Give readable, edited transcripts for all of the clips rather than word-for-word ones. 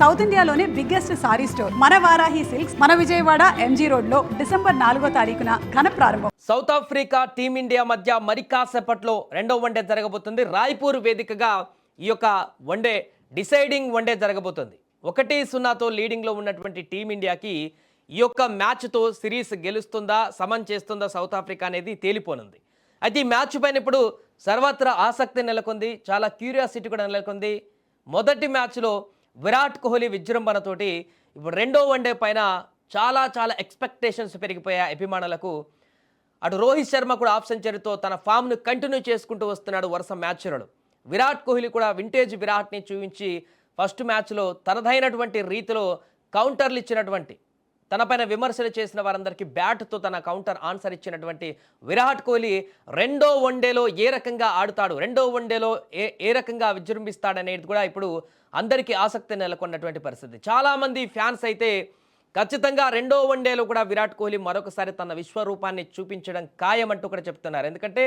South ఇండియాలోనే biggest sorry store మన Varahi silks మన విజయవాడ ఎంజీ రోడ్ లో డిసెంబర్ 4వ తారీఖున ఘన ప్రారంభం. సౌత్ ఆఫ్రికా టీమిండియా మధ్య మరి కాసేపట్లో రెండో వన్డే జరగబోతుంది. రాయ్పూర్ వేదికగా ఈ యొక్క వన్డే డిసైడింగ్ వన్డే జరగబోతుంది. 1-0తో లీడింగ్లో ఉన్నటువంటి టీమిండియాకి ఈ యొక్క మ్యాచ్తో సిరీస్ గెలుస్తుందా సమన్ చేస్తుందా సౌత్ ఆఫ్రికా అనేది తేలిపోనుంది. అయితే ఈ మ్యాచ్ పైన ఇప్పుడు సర్వత్రా ఆసక్తి నెలకొంది, చాలా క్యూరియాసిటీ కూడా నెలకొంది. మొదటి మ్యాచ్లో విరాట్ కోహ్లీ విజృంభణతోటి ఇప్పుడు రెండో వన్డే పైన చాలా ఎక్స్పెక్టేషన్స్ పెరిగిపోయాయి అభిమానులకు. అటు రోహిత్ శర్మ కూడా ఆఫ్ సెంచరీతో తన ఫామ్ను కంటిన్యూ చేసుకుంటూ వస్తున్నాడు వరుస మ్యాచ్లలో. విరాట్ కోహ్లీ కూడా వింటేజ్ విరాట్ని చూపించి ఫస్ట్ మ్యాచ్లో తనదైనటువంటి రీతిలో కౌంటర్లు ఇచ్చినటువంటి, తనపైన విమర్శలు చేసిన వారందరికీ బ్యాట్తో తన కౌంటర్ ఆన్సర్ ఇచ్చినటువంటి విరాట్ కోహ్లీ రెండో వన్డేలో ఏ రకంగా ఆడుతాడు, రెండో వన్డేలో ఏ రకంగా విజృంభిస్తాడనేది కూడా ఇప్పుడు అందరికీ ఆసక్తి నెలకొన్నటువంటి పరిస్థితి. చాలామంది ఫ్యాన్స్ అయితే ఖచ్చితంగా రెండో వన్డేలో కూడా విరాట్ కోహ్లీ మరొకసారి తన విశ్వరూపాన్ని చూపించడం ఖాయమంటూ కూడా చెప్తున్నారు. ఎందుకంటే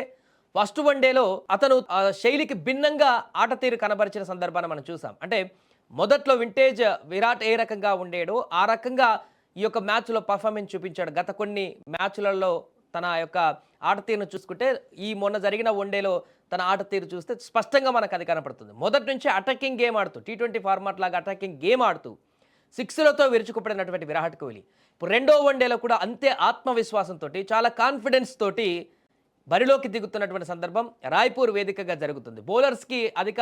ఫస్ట్ వన్డేలో అతను శైలికి భిన్నంగా ఆట తీరు కనబరిచిన సందర్భాన్ని మనం చూసాం. అంటే మొదట్లో వింటేజ్ విరాట్ ఏ రకంగా ఉండేడో ఆ రకంగా ఈ యొక్క మ్యాచ్లో పర్ఫార్మెన్స్ చూపించాడు. గత కొన్ని మ్యాచ్లలో తన యొక్క ఆట తీరును చూసుకుంటే ఈ మొన్న జరిగిన వన్డేలో తన ఆట తీరు చూస్తే స్పష్టంగా మనకు అది కనపడుతుంది. మొదటి నుంచి అటాకింగ్ గేమ్ ఆడుతూ T20 ఫార్మాట్ లాగా అటాకింగ్ గేమ్ ఆడుతూ 6లతో విరుచుకుపడినటువంటి విరాట్ కోహ్లీ ఇప్పుడు రెండో వన్డేలో కూడా అంతే ఆత్మవిశ్వాసంతో చాలా కాన్ఫిడెన్స్ తోటి బరిలోకి దిగుతున్నటువంటి సందర్భం రాయ్పూర్ వేదికగా జరుగుతుంది. బౌలర్స్కి అధిక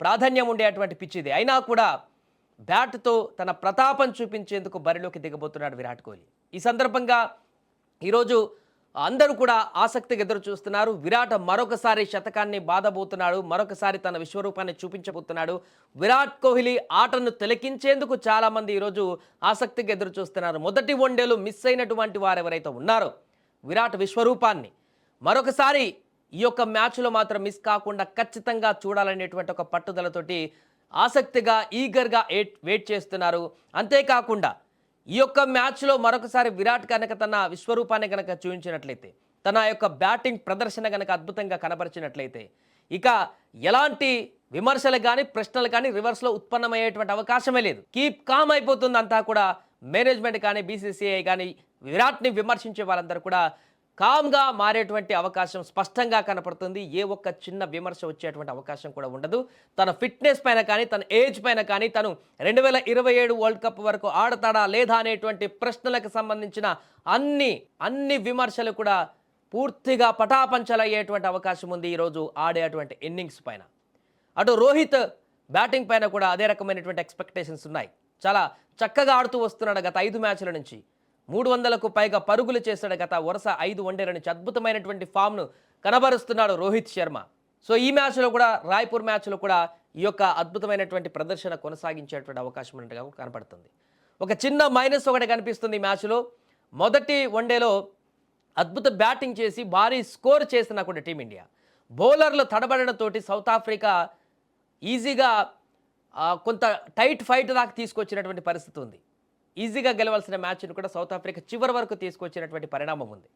ప్రాధాన్యం ఉండేటువంటి పిచ్ ఇది. అయినా కూడా బ్యాట్తో తన ప్రతాపం చూపించేందుకు బరిలోకి దిగబోతున్నాడు విరాట్ కోహ్లీ. ఈ సందర్భంగా ఈరోజు అందరూ కూడా ఆసక్తిగా ఎదురు చూస్తున్నారు. విరాట్ మరొకసారి శతకాన్ని బాధబోతున్నాడు, మరొకసారి తన విశ్వరూపాన్ని చూపించబోతున్నాడు. విరాట్ కోహ్లీ ఆటను తిలకించేందుకు చాలామంది ఈరోజు ఆసక్తిగా ఎదురు చూస్తున్నారు. మొదటి వన్డేలో మిస్ అయినటువంటి వారు ఎవరైతే ఉన్నారో విరాట్ విశ్వరూపాన్ని మరొకసారి ఈ యొక్క మ్యాచ్లో మాత్రం మిస్ కాకుండా ఖచ్చితంగా చూడాలనేటువంటి ఒక పట్టుదలతోటి ఆసక్తిగా ఈగర్గా వెయిట్ చేస్తున్నారు. అంతేకాకుండా ఈ యొక్క మ్యాచ్లో మరొకసారి విరాట్ కనుక తన విశ్వరూపాన్ని కనుక చూపించినట్లయితే, తన యొక్క బ్యాటింగ్ ప్రదర్శన కనుక అద్భుతంగా కనబరిచినట్లయితే ఇక ఎలాంటి విమర్శలు కానీ ప్రశ్నలు కానీ రివర్స్లో ఉత్పన్నమయ్యేటువంటి అవకాశమే లేదు. కీప్ కామ్ అయిపోతుంది అంతా కూడా. మేనేజ్మెంట్ కానీ BCCI కానీ విరాట్ని విమర్శించే వాళ్ళందరూ కూడా కామ్గా మారేటువంటి అవకాశం స్పష్టంగా కనపడుతుంది. ఏ ఒక్క చిన్న విమర్శ వచ్చేటువంటి అవకాశం కూడా ఉండదు. తన ఫిట్నెస్ పైన కానీ తన ఏజ్ పైన కానీ తను 2027 వరల్డ్ కప్ వరకు ఆడతాడా లేదా అనేటువంటి ప్రశ్నలకు సంబంధించిన అన్ని విమర్శలు కూడా పూర్తిగా పటాపంచలయ్యేటువంటి అవకాశం ఉంది ఈరోజు ఆడేటువంటి ఇన్నింగ్స్ పైన. అటు రోహిత్ బ్యాటింగ్ పైన కూడా అదే రకమైనటువంటి ఎక్స్పెక్టేషన్స్ ఉన్నాయి. చాలా చక్కగా ఆడుతూ వస్తున్నాడు. గత 5 మ్యాచ్ల నుంచి 300కు పైగా పరుగులు చేశాడు. గత వరుస 5 వన్డేల నుంచి అద్భుతమైనటువంటి ఫామ్ను కనబరుస్తున్నాడు రోహిత్ శర్మ. సో ఈ మ్యాచ్లో కూడా రాయ్పూర్ మ్యాచ్లో కూడా ఈ యొక్క అద్భుతమైనటువంటి ప్రదర్శన కొనసాగించేటువంటి అవకాశం ఉన్నట్టుగా కనపడుతుంది. ఒక చిన్న మైనస్ ఒకటి కనిపిస్తుంది ఈ మ్యాచ్లో. మొదటి వన్డేలో అద్భుత బ్యాటింగ్ చేసి భారీ స్కోర్ చేసిన కూడా టీమిండియా బౌలర్లు తడబడడంతో సౌత్ ఆఫ్రికా ఈజీగా కొంత టైట్ ఫైట్ దాకా తీసుకొచ్చినటువంటి పరిస్థితి ఉంది. ఈజీగా గెలవాల్సిన మ్యాచ్ను కూడా సౌత్ ఆఫ్రికా చివరి వరకు తీసుకొచ్చినటువంటి పరిణామం ఉంది.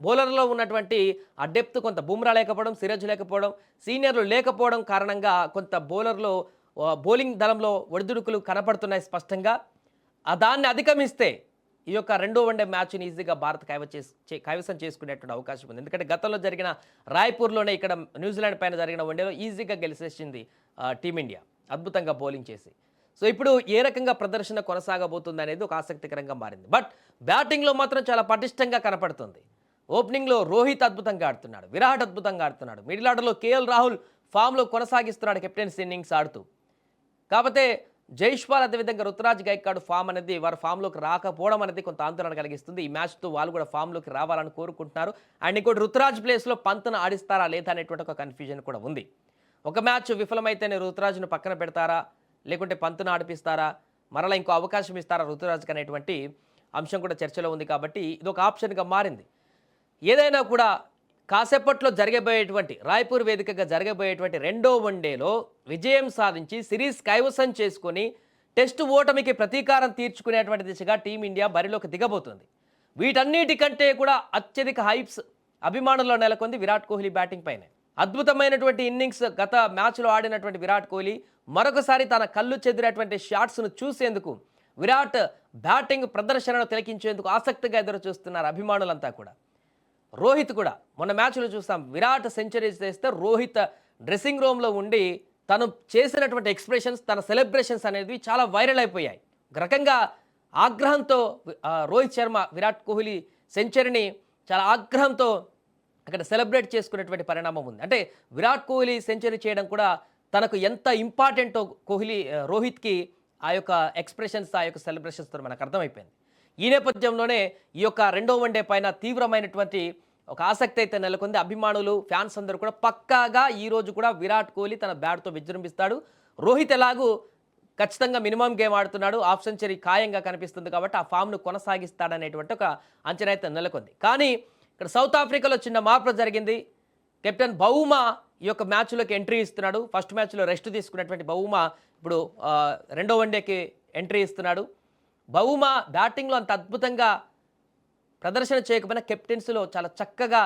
బౌలర్లో ఉన్నటువంటి ఆ డెప్త్ కొంత బుమ్రా లేకపోవడం, సిరాజ్ లేకపోవడం, సీనియర్లు లేకపోవడం కారణంగా కొంత బౌలింగ్ దళంలో ఒడిదుడుకులు కనపడుతున్నాయి స్పష్టంగా. దాన్ని అధిగమిస్తే ఈ యొక్క రెండో వన్డే మ్యాచ్ని ఈజీగా భారత్ కైవసం చేసుకునేటువంటి అవకాశం ఉంది. ఎందుకంటే గతంలో జరిగిన రాయ్పూర్లోనే ఇక్కడ న్యూజిలాండ్ పైన జరిగిన వన్డేలో ఈజీగా గెలిచేసింది టీమిండియా అద్భుతంగా బౌలింగ్ చేసి. సో ఇప్పుడు ఏ రకంగా ప్రదర్శన కొనసాగబోతుంది అనేది ఒక ఆసక్తికరంగా మారింది. బట్ బ్యాటింగ్లో మాత్రం చాలా పటిష్టంగా కనపడుతుంది. ఓపెనింగ్లో రోహిత్ అద్భుతంగా ఆడుతున్నాడు, విరాట్ అద్భుతంగా ఆడుతున్నాడు, మిడిల్ ఆర్డర్లో KL రాహుల్ ఫామ్లో కొనసాగిస్తున్నాడు కెప్టెన్సీ ఇన్నింగ్స్ ఆడుతూ. కాకపోతే జైష్వాల్ అదేవిధంగా రుతురాజ్ గైక్వాడ్ ఫామ్ అనేది వారు ఫామ్లోకి రాకపోవడం అనేది కొంత ఆందోళన కలిగిస్తుంది. ఈ మ్యాచ్తో వాళ్ళు కూడా ఫామ్లోకి రావాలని కోరుకుంటున్నారు. అండ్ ఇంకోటి రుతురాజ్ ప్లేస్లో పంత్ను ఆడిస్తారా లేదా అనేటువంటి ఒక కన్ఫ్యూజన్ కూడా ఉంది. ఒక మ్యాచ్ విఫలమైతేనే రుతురాజ్ను పక్కన పెడతారా, లేకుంటే పంతును ఆడిపిస్తారా, మరలా ఇంకో అవకాశం ఇస్తారా రుతురాజ్కి అనేటువంటి అంశం కూడా చర్చలో ఉంది. కాబట్టి ఇది ఒక ఆప్షన్గా మారింది. ఏదైనా కూడా కాసేపట్లో జరగబోయేటువంటి రాయ్పూర్ వేదికగా జరగబోయేటువంటి రెండో వన్డేలో విజయం సాధించి సిరీస్ కైవసం చేసుకొని టెస్ట్ ఓటమికి ప్రతీకారం తీర్చుకునేటువంటి దిశగా టీమిండియా బరిలోకి దిగబోతుంది. వీటన్నిటికంటే కూడా అత్యధిక హైప్స్ అభిమానుల్లో నెలకొంది విరాట్ కోహ్లీ బ్యాటింగ్ పైనే. అద్భుతమైనటువంటి ఇన్నింగ్స్ గత మ్యాచ్లో ఆడినటువంటి విరాట్ కోహ్లీ మరొకసారి తన కళ్ళు చెదిరేటువంటి షాట్స్ను చూసేందుకు విరాట్ బ్యాటింగ్ ప్రదర్శనను తిలకించేందుకు ఆసక్తిగా ఎదురు చూస్తున్నారు అభిమానులంతా కూడా. రోహిత్ కూడా మొన్న మ్యాచ్లో చూస్తాం, విరాట్ సెంచరీ చేస్తే రోహిత్ డ్రెస్సింగ్ రూమ్లో ఉండి తను చేసినటువంటి ఎక్స్ప్రెషన్స్, తన సెలబ్రేషన్స్ అనేవి చాలా వైరల్ అయిపోయాయి. ఒక రకంగా ఆగ్రహంతో రోహిత్ శర్మ విరాట్ కోహ్లీ సెంచరీని చాలా ఆగ్రహంతో అక్కడ సెలబ్రేట్ చేసుకునేటువంటి పరిణామం ఉంది. అంటే విరాట్ కోహ్లీ సెంచరీ చేయడం కూడా తనకు ఎంత ఇంపార్టెంటో రోహిత్కి ఆ యొక్క ఎక్స్ప్రెషన్స్, ఆ యొక్క సెలబ్రేషన్స్తో మనకు అర్థమైపోయింది. ఈ నేపథ్యంలోనే ఈ యొక్క రెండో వన్డే పైన తీవ్రమైనటువంటి ఒక ఆసక్తి అయితే నెలకొంది. అభిమానులు, ఫ్యాన్స్ అందరూ కూడా పక్కాగా ఈ రోజు కూడా విరాట్ కోహ్లీ తన బ్యాట్తో విజృంభిస్తాడు. రోహిత్ ఎలాగూ ఖచ్చితంగా మినిమం గేమ్ ఆడుతున్నాడు, హాఫ్ సెంచరీ ఖాయంగా కనిపిస్తుంది కాబట్టి ఆ ఫామ్ను కొనసాగిస్తాడనేటువంటి ఒక అంచనా అయితే నెలకొంది. కానీ ఇక్కడ సౌత్ ఆఫ్రికాలో చిన్న మార్పు జరిగింది. కెప్టెన్ బౌమా ఈ యొక్క మ్యాచ్లోకి ఎంట్రీ ఇస్తున్నాడు. ఫస్ట్ మ్యాచ్లో రెస్ట్ తీసుకున్నటువంటి బౌమా ఇప్పుడు రెండో వన్డేకి ఎంట్రీ ఇస్తున్నాడు. బౌమా బ్యాటింగ్లో అంత అద్భుతంగా ప్రదర్శన చేయకపోయినా కెప్టెన్సీలో చాలా చక్కగా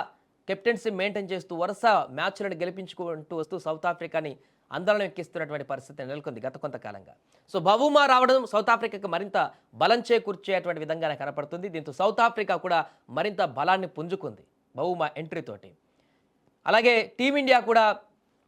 కెప్టెన్సీ మెయింటైన్ చేస్తూ వరుస మ్యాచ్లను గెలిపించుకుంటూ వస్తూ సౌత్ ఆఫ్రికాని అందరం ఎక్కిస్తున్నటువంటి పరిస్థితి నెలకొంది గత కొంతకాలంగా. సో బౌమా రావడం సౌత్ ఆఫ్రికాకి మరింత బలం చేకూర్చేటువంటి విధంగానే కనపడుతుంది. దీంతో సౌత్ ఆఫ్రికా కూడా మరింత బలాన్ని పుంజుకుంది బౌమా ఎంట్రీతోటి. అలాగే టీమిండియా కూడా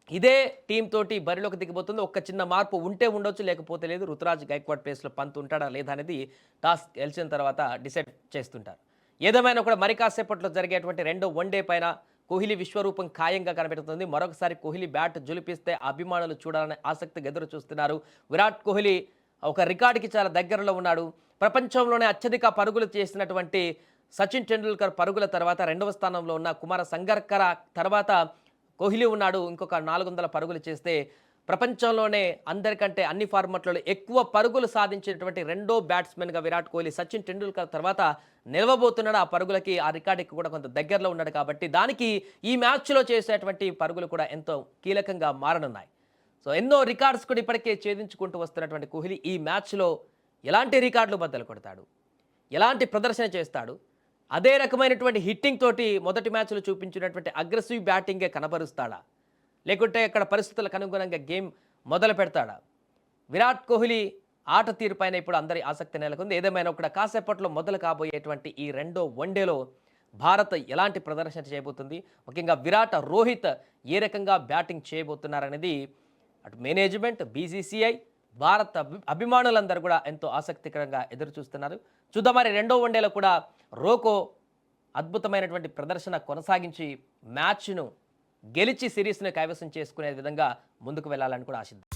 ఇదే టీం తోటి బరిలోకి దిగబోతుంది. ఒక్క చిన్న మార్పు ఉంటే ఉండొచ్చు, లేకపోతే లేదు. రుతురాజ్ గైక్వాడ్ ప్లేస్లో పంత్ ఉంటాడా లేదా అనేది టాస్ గెలిచిన తర్వాత డిసైడ్ చేస్తుంటారు. ఏదేమైనా కూడా మరి కాసేపట్లో జరిగేటువంటి రెండో వన్డే పైన కోహ్లీ విశ్వరూపం ఖాయంగా కనిపెడుతుంది. మరొకసారి కోహ్లీ బ్యాట్ జులిపిస్తే అభిమానులు చూడాలని ఆసక్తిగా ఎదురు చూస్తున్నారు. విరాట్ కోహ్లీ ఒక రికార్డుకి చాలా దగ్గరలో ఉన్నాడు. ప్రపంచంలోనే అత్యధిక పరుగులు చేసినటువంటి సచిన్ టెండూల్కర్ పరుగుల తర్వాత రెండవ స్థానంలో ఉన్న కుమార సంగక్కర తర్వాత కోహ్లీ ఉన్నాడు. ఇంకొక 400 పరుగులు చేస్తే ప్రపంచంలోనే అందరికంటే అన్ని ఫార్మాట్లలో ఎక్కువ పరుగులు సాధించినటువంటి రెండో బ్యాట్స్మెన్గా విరాట్ కోహ్లీ సచిన్ టెండూల్కర్ తర్వాత నిలవబోతున్నాడు. ఆ పరుగులకి, ఆ రికార్డుకి కూడా కొంత దగ్గరలో ఉన్నాడు కాబట్టి దానికి ఈ మ్యాచ్లో చేసేటువంటి పరుగులు కూడా ఎంతో కీలకంగా మారనున్నాయి. సో ఎన్నో రికార్డ్స్ కూడా ఇప్పటికే ఛేదించుకుంటూ వస్తున్నటువంటి కోహ్లీ ఈ మ్యాచ్లో ఎలాంటి రికార్డులు బద్దలు కొడతాడు, ఎలాంటి ప్రదర్శన చేస్తాడు, అదే రకమైనటువంటి హిట్టింగ్ తోటి మొదటి మ్యాచ్లో చూపించినటువంటి అగ్రెసివ్ బ్యాటింగే కనబరుస్తాడా, లేకుంటే అక్కడ పరిస్థితులకు అనుగుణంగా గేమ్ మొదలు పెడతాడా? విరాట్ కోహ్లీ ఆట తీరుపైన ఇప్పుడు అందరి ఆసక్తి నెలకొంది. ఏదేమైనా కూడా కాసేపట్లో మొదలు కాబోయేటువంటి ఈ రెండో వన్డేలో భారత్ ఎలాంటి ప్రదర్శన చేయబోతుంది, ముఖ్యంగా విరాట్, రోహిత్ ఏ రకంగా బ్యాటింగ్ చేయబోతున్నారనేది అటు మేనేజ్మెంట్, బీసీసీఐ, భారత అభిమానులందరూ కూడా ఎంతో ఆసక్తికరంగా ఎదురు చూస్తున్నారు. చూద్దాం మరి రెండో వన్డేలో కూడా రోకో అద్భుతమైనటువంటి ప్రదర్శన కొనసాగించి మ్యాచ్ను గెలిచి సిరీస్ను కైవసం చేసుకునే విధంగా ముందుకు వెళ్ళాలని కూడా ఆశిద్దాం.